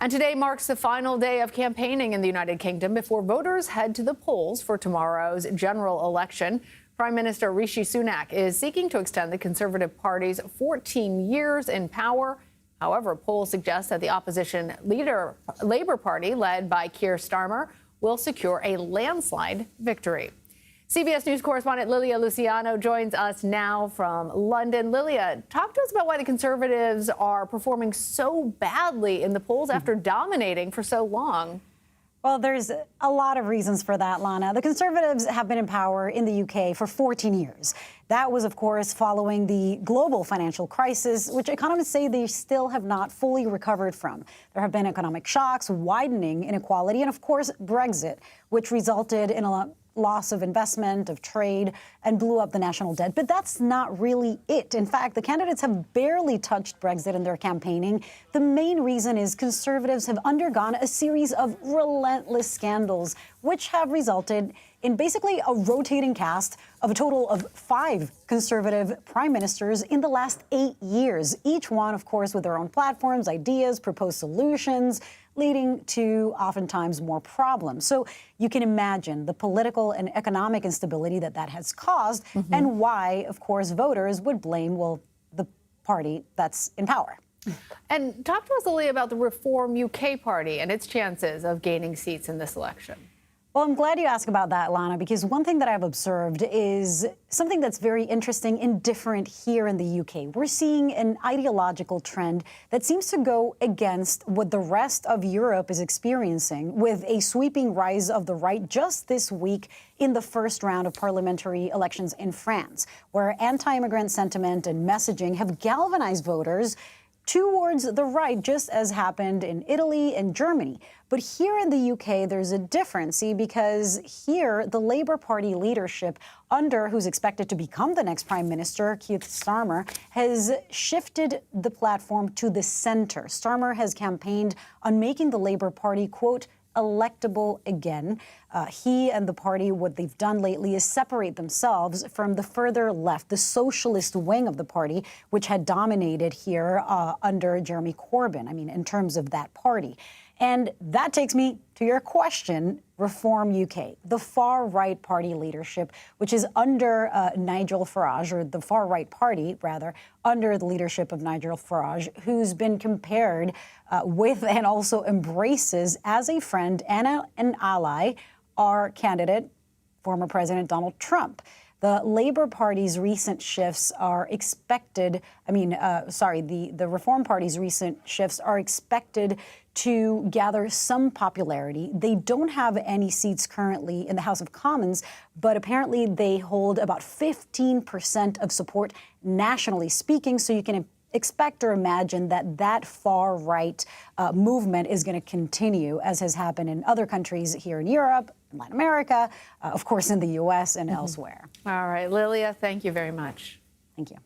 And today marks the final day of campaigning in the United Kingdom before voters head to the polls for tomorrow's general election. Prime Minister Rishi Sunak is seeking to extend the Conservative Party's 14 years in power. However, polls suggest that the opposition leader, Labour Party, led by Keir Starmer, will secure a landslide victory. CBS News correspondent Lilia Luciano joins us now from London. Lilia, talk to us about why the Conservatives are performing so badly in the polls after dominating for so long. Well, there's a lot of reasons for that, Lana. The Conservatives have been in power in the UK for 14 years. That was, of course, following the global financial crisis, which economists say they still have not fully recovered from. There have been economic shocks, widening inequality, and, of course, Brexit, which resulted in a loss of investment, of trade, and blew up the national debt. But that's not really it. In fact, the candidates have barely touched Brexit in their campaigning. The main reason is Conservatives have undergone a series of relentless scandals, which have resulted in basically a rotating cast of a total of 5 Conservative prime ministers in the last 8 years, each one, of course, with their own platforms, ideas, proposed solutions, leading to oftentimes more problems. So you can imagine the political and economic instability that has caused and why, of course, voters would blame, well, the party that's in power. And talk to us, Lilia, about the Reform UK Party and its chances of gaining seats in this election. Well, I'm glad you asked about that, Lana, because one thing that I've observed is something that's very interesting and different here in the UK. We're seeing an ideological trend that seems to go against what the rest of Europe is experiencing, with a sweeping rise of the right just this week in the first round of parliamentary elections in France, where anti-immigrant sentiment and messaging have galvanized voters towards the right, just as happened in Italy and Germany. But here in the UK, there's a difference, see, because here the Labour Party leadership, who's expected to become the next Prime Minister, Keir Starmer, has shifted the platform to the center. Starmer has campaigned on making the Labour Party, quote, electable again. He and the party, what they've done lately is separate themselves from the further left, the socialist wing of the party, which had dominated here under Jeremy Corbyn, in terms of that party. And that takes me to your question, Reform UK, the far-right party leadership, which is under Nigel Farage, or the far-right party, rather, under the leadership of Nigel Farage, who's been compared with and also embraces as a friend and an ally our candidate, former President Donald Trump. The Labour Party's recent shifts are expected, the Reform Party's recent shifts are expected to gather some popularity. They don't have any seats currently in the House of Commons, but apparently they hold about 15% of support nationally speaking, so you can expect or imagine that far-right movement is going to continue, as has happened in other countries here in Europe, in Latin America, of course in the U.S. and elsewhere. All right, Lilia, thank you very much. Thank you.